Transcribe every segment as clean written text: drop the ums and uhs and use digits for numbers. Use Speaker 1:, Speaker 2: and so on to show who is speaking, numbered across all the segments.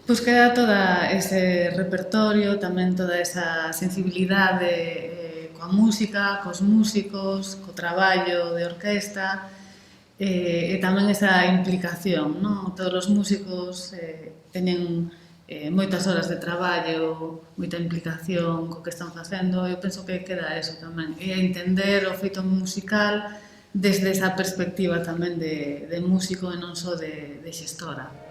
Speaker 1: Pois queda toda ese repertorio, tamén toda esa sensibilidade coa música, cos músicos, co traballo de orquesta e tamén esa implicación, non? Todos os músicos teñen moitas horas de traballo, moita implicación co que están facendo, eu penso que queda eso tamén, e entender o feito musical desde esa perspectiva tamén de músico e non só de xestora.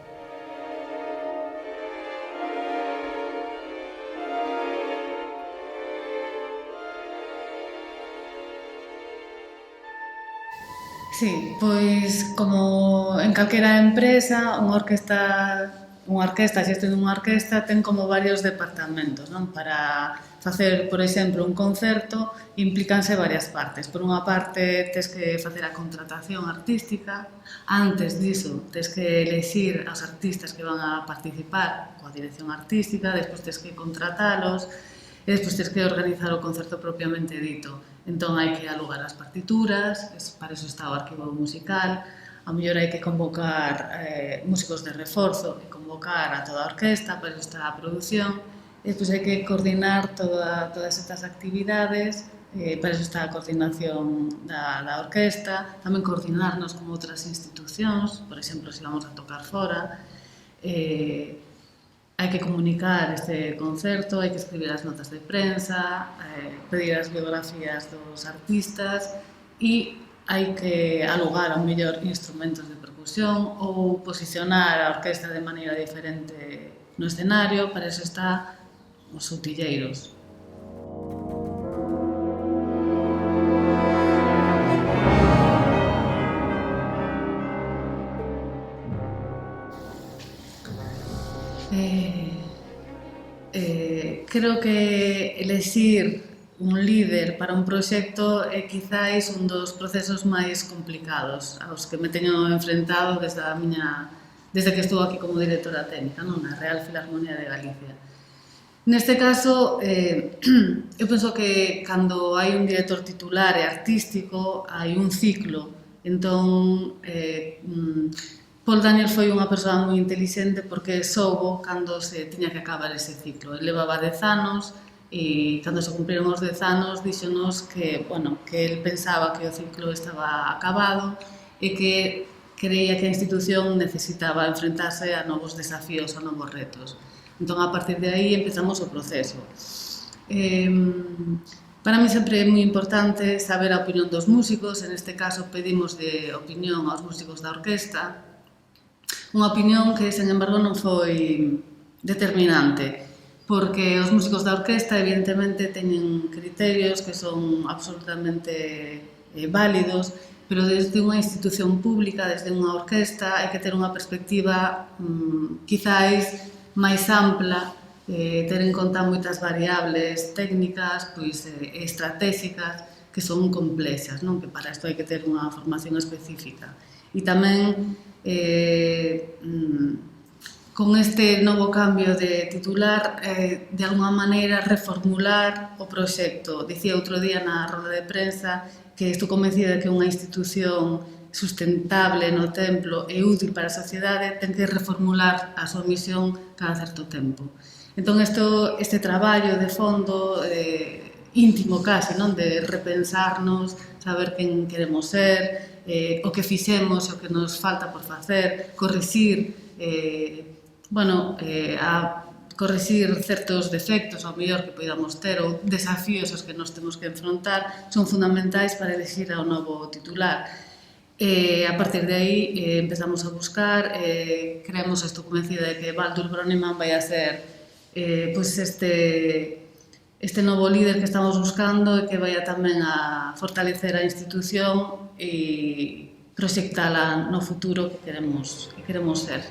Speaker 1: Sí, pois como en calquera empresa, unha orquesta, a xestión dunha orquesta ten como varios departamentos, non? Para facer, por exemplo, un concerto implícanse varias partes. Por unha parte, tes que facer a contratación artística, antes diso, tes que elexir aos artistas que van a participar coa dirección artística, despois tes que contratalos, e despois tens que organizar o concerto propiamente dito. Entón hai que alugar as partituras, para iso está o arquivo musical, a mellor hai que convocar músicos de reforzo e convocar a toda a orquesta, para iso está a produción, e despois hai que coordinar todas estas actividades, para iso está a coordinación da orquesta, tamén coordinarnos con outras institucións, por exemplo, se vamos a tocar fora, hai que comunicar este concerto, hai que escribir as notas de prensa, pedir as biografías dos artistas e hai que alugar ao mellor instrumentos de percusión ou posicionar a orquesta de maneira diferente no escenario, para iso está os utilleiros. Creo que elexir un líder para un proxecto é quizáis un dos procesos máis complicados aos que me teño enfrentado desde que estou aquí como directora técnica, non? Na Real Filarmonía de Galicia. Neste caso, eu penso que cando hai un director titular e artístico hai un ciclo. Entón, Paul Daniel foi unha persoa moi intelixente porque soubo cando se tiña que acabar ese ciclo. Ele levaba 10 anos e cando se cumpriron os 10 anos díxonos que, que el pensaba que o ciclo estaba acabado e que creía que a institución necesitaba enfrentarse a novos desafíos, a novos retos. Entón, a partir de aí empezamos o proceso. Para mí sempre é moi importante saber a opinión dos músicos, en este caso pedimos de opinión aos músicos da orquesta, unha opinión que, sen embargo, non foi determinante, porque os músicos da orquesta, evidentemente, teñen criterios que son absolutamente válidos, pero desde unha institución pública, desde unha orquesta, hai que ter unha perspectiva quizáis máis ampla, ter en conta moitas variables técnicas e estratégicas que son complexas, non? Que para isto hai que ter unha formación específica. E tamén con este novo cambio de titular, de alguma maneira reformular o proxecto. Dicía outro día na roda de prensa que estou convencida de que unha institución sustentable no tempo e útil para a sociedade ten que reformular a súa misión cada certo tempo. Entón, este traballo de fondo, íntimo casi, non? De repensarnos, saber quen queremos ser, o que fixemos, o que nos falta por facer, corrixir certos defectos ao mellor que poidamos ter ou desafíos aos que nos temos que enfrontar son fundamentais para elegir ao novo titular. A partir de aí empezamos a buscar, creemos, estou convencida de que Baldur Brönnimann vai a ser este novo líder que estamos buscando e que vai tamén a fortalecer a institución e proxectala no futuro que queremos ser.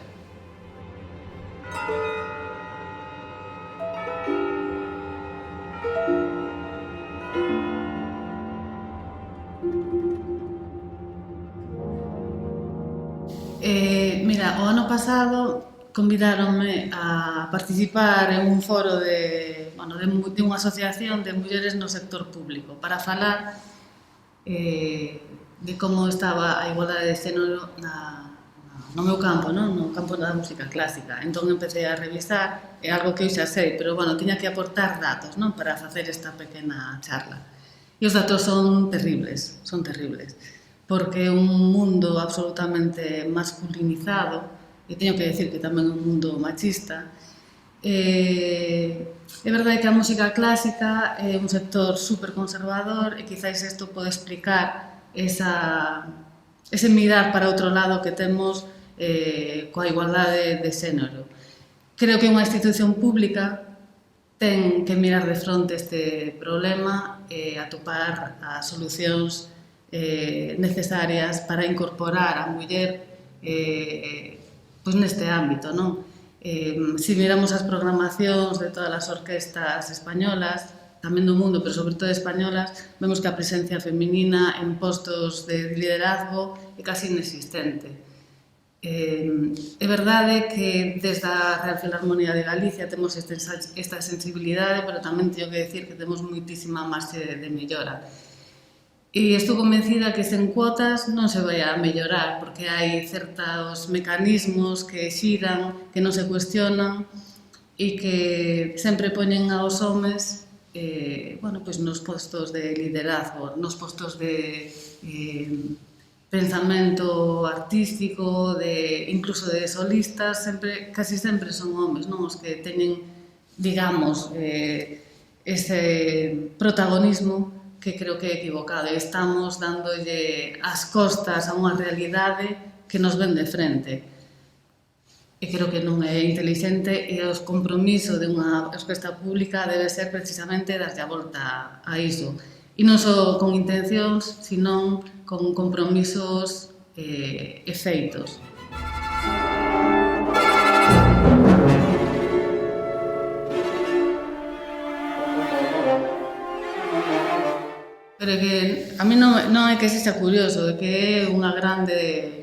Speaker 1: Mira, o ano pasado convidáronme a participar en un foro de unha asociación de mulleres no sector público para falar de como estaba a igualdade de xénero no meu campo, non? No campo da música clásica. Entón empecé a revisar, é algo que eu xa sei, pero, bueno, tiña que aportar datos, non? Para facer esta pequena charla. E os datos son terribles, porque é un mundo absolutamente masculinizado, e teño que decir que tamén é un mundo machista. É verdade que a música clásica é un sector super conservador e quizáis isto pode explicar ese mirar para outro lado que temos coa igualdade de xénero. Creo que unha institución pública ten que mirar de fronte este problema e atopar as solucións necesarias para incorporar a muller pois neste ámbito, non? Se miramos as programacións de todas as orquestas españolas, tamén do mundo, pero sobre todo españolas, vemos que a presencia feminina en postos de liderazgo é casi inexistente. É verdade que desde a Real Filarmonía de Galicia temos esta sensibilidade, pero tamén teño que decir que temos moitísima marxe de mellora. E estou convencida que sen cuotas non se vai a mellorar, porque hai certos mecanismos que xiran, que non se cuestionan e que sempre poñen aos homes pois nos postos de liderazgo, nos postos de pensamento artístico, incluso de solistas, casi sempre son homes, non? Os que teñen, digamos, ese protagonismo que creo que é equivocado e estamos dándolle as costas a unha realidade que nos ven de frente. E creo que non é inteligente e o compromiso de unha orquesta pública debe ser precisamente darlle a volta a iso. E non só con intencións, senón con compromisos e feitos. Pero que a mí non é que sexa curioso, é que é unha grande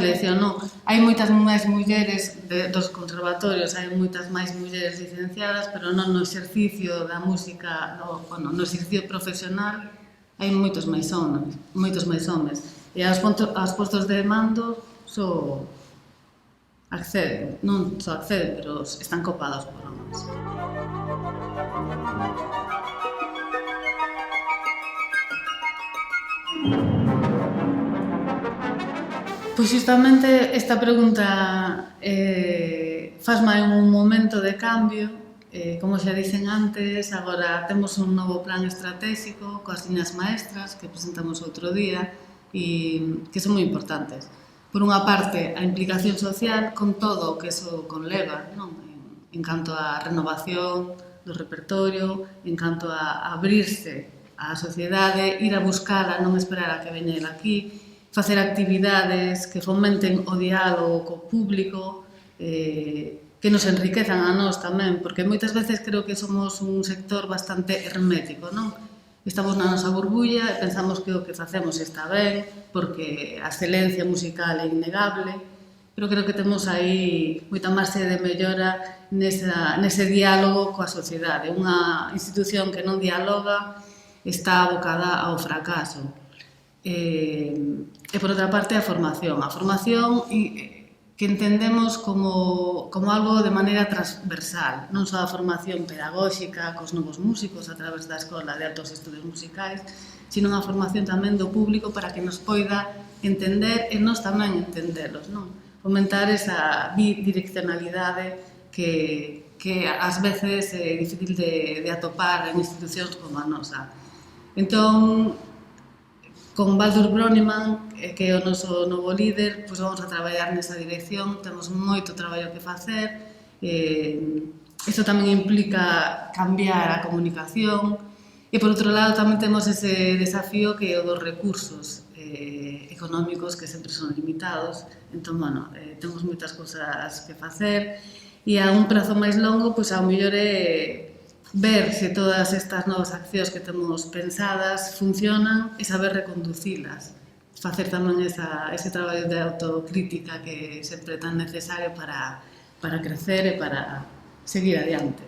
Speaker 1: lección, non? Hai moitas máis mulleres dos conservatorios, hai moitas máis mulleres licenciadas, pero non no exercicio da música, no exercicio profesional, hai moitos máis homes. E aos postos de mando só acceden, non só acceden, pero están copados por homes. Pois justamente esta pregunta fasma en un momento de cambio, como xa dicen antes, agora temos un novo plan estratégico coas liñas maestras que presentamos outro día e que son moi importantes. Por unha parte, a implicación social con todo o que eso conleva, non? En canto á renovación do repertorio, en canto a abrirse á sociedade, ir a buscala, non esperar a que veña el aquí, facer actividades que fomenten o diálogo co público, que nos enriquezan a nós tamén, porque moitas veces creo que somos un sector bastante hermético, non? Estamos na nosa burbulla e pensamos que o que facemos está ben, porque a excelencia musical é innegable, pero creo que temos aí moita marxe de mellora nese diálogo coa sociedade. Unha institución que non dialoga está abocada ao fracaso. E por outra parte a formación que entendemos como algo de maneira transversal, non só a formación pedagóxica cos novos músicos a través da Escola de Altos Estudios Musicais, sino a formación tamén do público para que nos poida entender e nós tamén entendelos, non? Fomentar esa bidireccionalidade que ás veces é difícil de atopar en institucións como a nosa. Entón, con Baldur Brönnimann, que é o noso novo líder, pois vamos a traballar nesa dirección, temos moito traballo que facer. Isto tamén implica cambiar a comunicación e, por outro lado, tamén temos ese desafío que é o dos recursos económicos que sempre son limitados. Entón, temos moitas cousas que facer e a un prazo máis longo, pois ao mellor é ver se todas estas novas accións que temos pensadas funcionan e saber reconducilas. Facer tamén ese traballo de autocrítica que é sempre tan necesario para crecer e para seguir adiante.